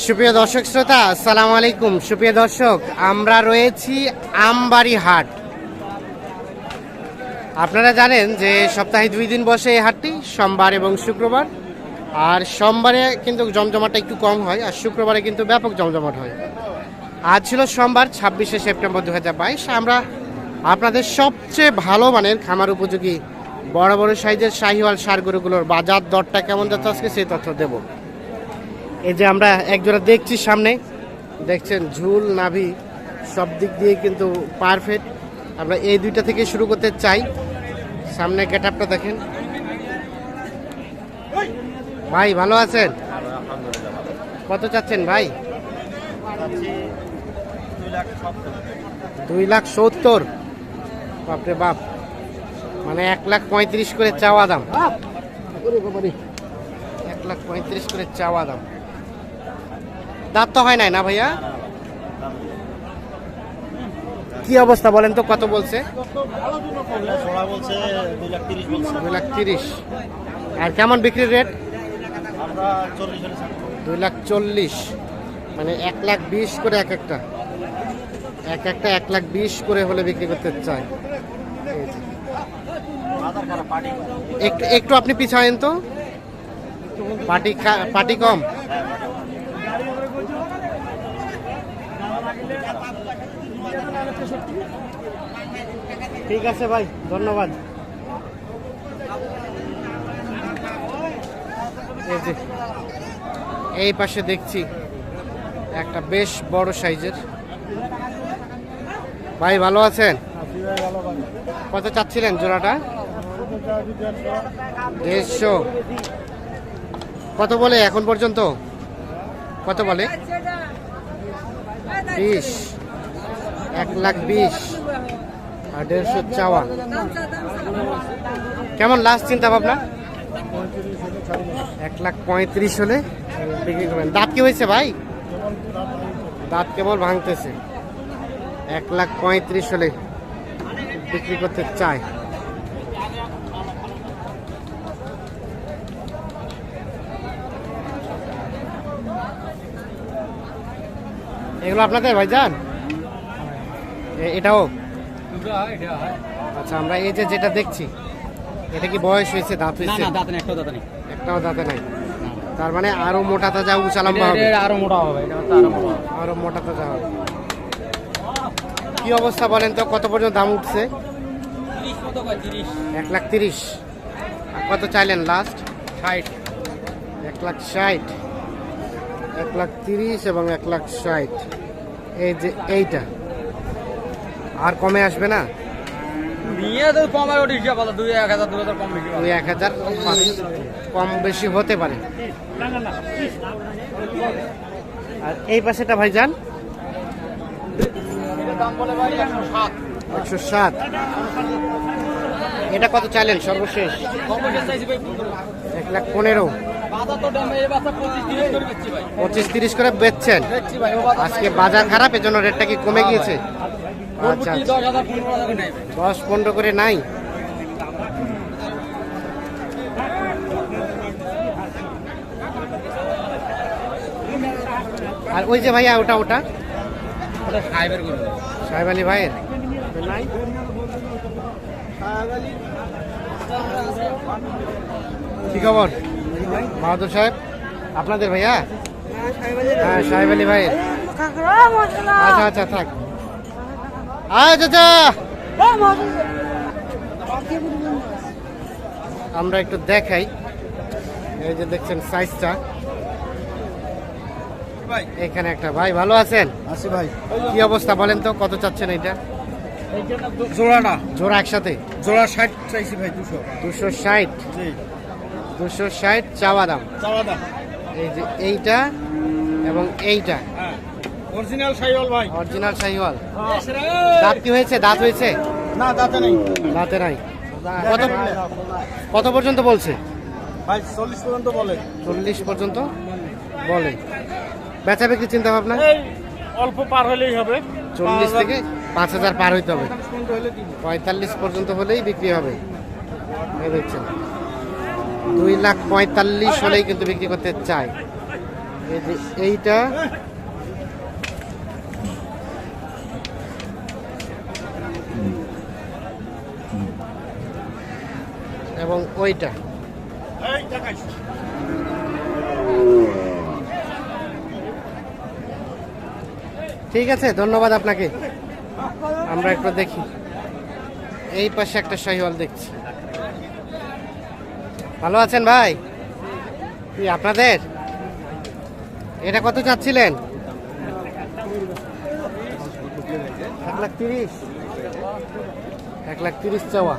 সুপ্রিয় দর্শক শ্রোতা, আসসালামু আলাইকুম। সুপ্রিয় দর্শক, আমরা রয়েছি আমবাড়ি হাট। আপনারা জানেন যে সপ্তাহে 2 দিন বসে এই হাটটি, সোমবার এবং শুক্রবার। আর সোমবারে কিন্তু জমজমাটটা একটু কম হয়, আর শুক্রবারে কিন্তু ব্যাপক জমজমাট হয়। আজ ছিল সোমবার 26শে সেপ্টেম্বর 2022। আমরা আপনাদের সবচেয়ে ভালো মানের খামার উপযোগী বড় বড় সাইজের শাহিওয়াল ষাঁড় গরুগুলোর বাজার দরটা কেমন যাচ্ছে আজকে সেই তথ্য দেব। এই যে আমরা একজোড়া দেখছি সামনে, দেখছেন ঝুল নাভি সব দিক দিয়ে কিন্তু পারফেক্ট। আমরা এই দুইটা থেকে শুরু করতে চাই। সামনে গেটআপটা দেখেন। ভাই ভালো আছেন? কত চাচ্ছেন ভাই? 2,70,000। বাপরে বাপ, মানে 1,35,000 করে চাওয়া দাম। 1,35,000 করে চাওয়া দাম। দাঁত তো হয় নাই না ভাইয়া? কি অবস্থা বলেন তো, কত বলছে? 2,30,000। আর কেমন বিক্রির রেট? 2,40,000, মানে 1,20,000 করে এক একটা 1,20,000 করে হলে বিক্রি করতে চাই। একটু আপনি পিছায়েন তো, পাটি কম। ঠিক আছে ভাই, ধন্যবাদ। এই পাশে দেখছি একটা বেশ বড় সাইজের। ভাই ভালো আছেন? কত চাচ্ছিলেন জোড়াটা? 150। কত বলে এখন পর্যন্ত? কত বলে? 20। 1,20,000 আর 150 চাওয়া। কেমন লাস্ট চিন্তা ভাবনা? 1,35,000 হলে বিক্রি করবেন। দাঁত কি হয়েছে ভাই? দাঁত কেবল ভাঙতেছে। 1,35,000 হলে বিক্রি করতে চায়। এগুলো আপনাদের ভাইজান? এটাও? আচ্ছা, আমরা এই যে যেটা দেখছি, এটা কি বয়স হয়েছে, দাঁত হয়েছে? একটাও দাঁতে নাই। তার মানে আরো মোটা তাজা উঁচা লম্বা হবে, আরো মোটা হবে, আরো মোটা তাজা হবে। কি অবস্থা বলেন তো, কত পর্যন্ত দাম উঠছে? 1,30,000। আর কত চাইলেন লাস্ট? 60। 1,60,000, 1,30,000 এবং 1,60,000। এই যে এইটা আর কমে আসবে না? 2,000 কম বেশি হতে পারে। আর এই পাশেটা ভাইজান? 107। এটা কত চাইলেন সর্বশেষ? 1,15,000। 25-30 করে বেচছেন। আজকে বাজার খারাপ, এজন্য রেটটা কি কমে গিয়েছে? আচ্ছা, 10-15 করে নাই। আর ওই যে ভাইয়া ওটা সাহেব আলী ভাইয়ের নাই? কি খবর বাহাদুর সাহেব? আপনাদের ভাইয়া? হ্যাঁ, সাহেব আলী ভাইয়ের। আচ্ছা আচ্ছা, থাক। আচ্ছা, আমরা একটু দেখাই। এই যে দেখছেন সাইজটা, এখানে একটা। ভাই ভালো আছেন? আছি ভাই। কি অবস্থা বলেন তো, কত চাচ্ছেন এটা? জোড়াটা? জোড়া একসাথে? জোড়া 60 চাইছি ভাই। 260। 260 চাওয়া দাম। এই যে এইটা এবং এইটা অরিজিনাল শাহিওয়াল ভাই। অরিজিনাল শাহিওয়াল। দাঁত কি হয়েছে? দাঁত হয়েছে না, দাঁতে নেই। দাঁতে নাই। কত পর্যন্ত বলছে ভাই? 40 পর্যন্ত বলে। 40 পর্যন্ত বলে। বেচা বিক্রি চিন্তা ভাবনা? অল্প পার হলেই হবে। 40 থেকে 5,000 পার হইতে হবে। 45 পর্যন্ত হলেই বিক্রি হবে। এই দেখছেন 2,45,000 হলেই কিন্তু বিক্রি করতে চাই। এই যে এইটা এবং ওইটা। এই দেখাইস ঠিক আছে, ধন্যবাদ আপনাকে। আমরা একটু দেখি, এই পাশে একটা শাহিওয়াল দেখছি। ভালো আছেন ভাই? কি আপনাদের এটা কত চাচ্ছিলেন? 1,30,000। 1,30,000 চাওয়া।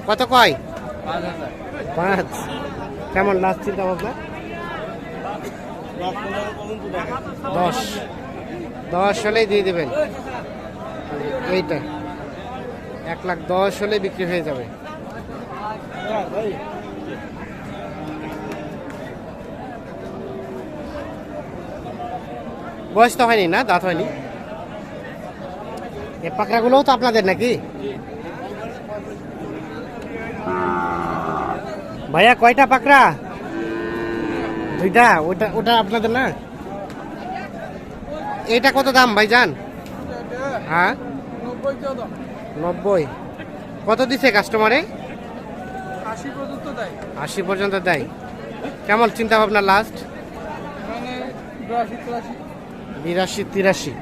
কত কয়? 5। কেমন লাস্ট চিন্তা ভাবনা? 10 হলেই দিয়ে দেবেন। এইটা 1,10,000 হলে বিক্রি হয়ে যাবে। বয়স তো হয়নি না, দাঁত হয়নি। এই পাকড়াগুলোও তো আপনাদের নাকি ভাইয়া? কয়টা পাকড়া? 2টা। ওটা আপনাদের না? এটা কত দাম ভাইজান? হ্যাঁ 90। কত দিছে কাস্টমারে? 80 পর্যন্ত দেয়। কেমন চিন্তা ভাবনা লাস্ট? 82-83।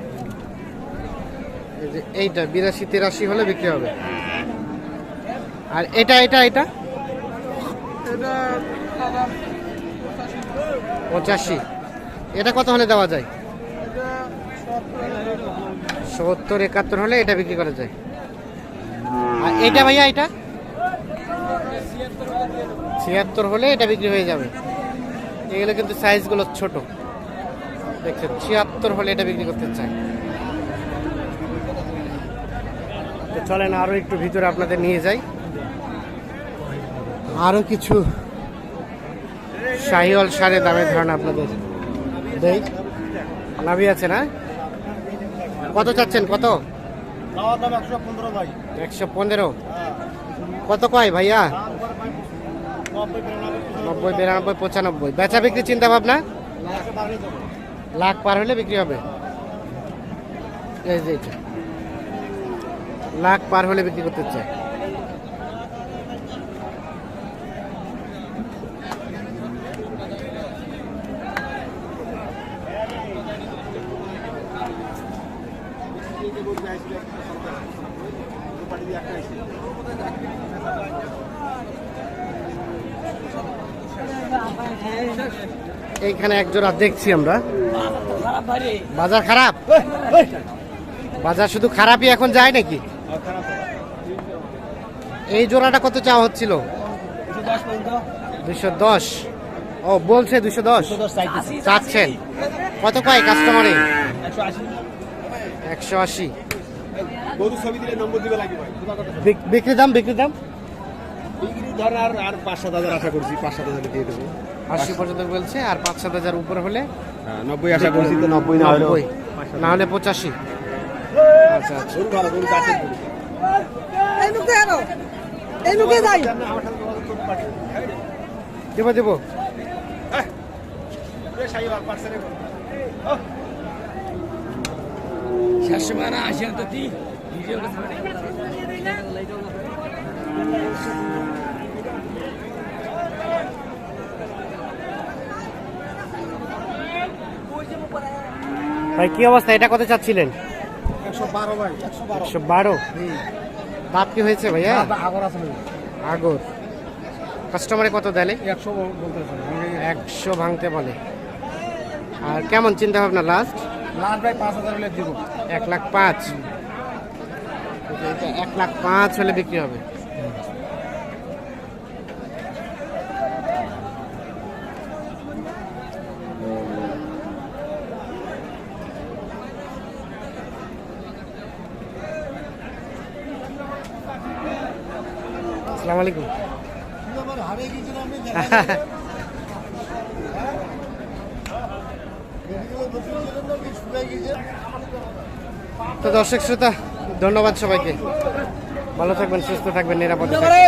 এইটা 82-83 হলে বিক্রি হবে। আর এটা 85। এটা কত হলে দেওয়া যায়? 70-71 হলে এটা বিক্রি করা যায়। আর এটা ভাইয়া, এটা 76 হলে এটা বিক্রি হয়ে যাবে। এগুলো কিন্তু সাইজগুলো ছোট দেখছেন। 76 হলে এটা বিক্রি করতে চাই। তো চলেন আরো একটু ভিতরে আপনাদের নিয়ে যাই। আরো কিছু শাহিওয়াল সারের দামের ধারণা আপনাদের দেই। লাভি আছে না? কত চাচ্ছেন? কত? খাওয়া দাম 115 ভাই। 115। কত কয় ভাইয়া? 90-92-95। বেচা বিক্রি চিন্তা ভাবনা? লাখ পার হলে বিক্রি হবে। এই যে এটা লাখ পার হলে বিক্রি করতে চাই। এইখানে এক জোড়া দেখছি আমরা। বাজার খারাপ? বাজার শুধু খারাপই এখন যায় নাকি? এই জোড়াটা কত চাওয়া হচ্ছিল? 210। ও বলছে 210 চাচ্ছেন। কত কয় কাস্টমারে? 180। বিক্রি দাম? বিক্রি ধর আর 5-7 আশা করছি। 5-7 দিয়ে দেবো। 80 পর্যন্ত বলছে। আর 5-7 উপরে হলে 90 আশা করছি। তো 90 না হলে 85। আচ্ছা আচ্ছা। দেবো। ভাই কি অবস্থা? এটা কত চাচ্ছিলেন? 112 ভাই। 112। দাঁত কি হয়েছে ভাইয়া? আগর। কাস্টমারে কত দেয়? 100 ভাঙতে বলে। আর কেমন চিন্তা ভাবনা লাস্ট? ভাই 5000 হলে দিব। 1,05,000। 1,05,000 হলে বিক্রি হবে। আসসালামু আলাইকুম। তো দর্শক শ্রোতা, ধন্যবাদ সবাইকে। ভালো থাকবেন, সুস্থ থাকবেন, নিরাপদে থাকবেন।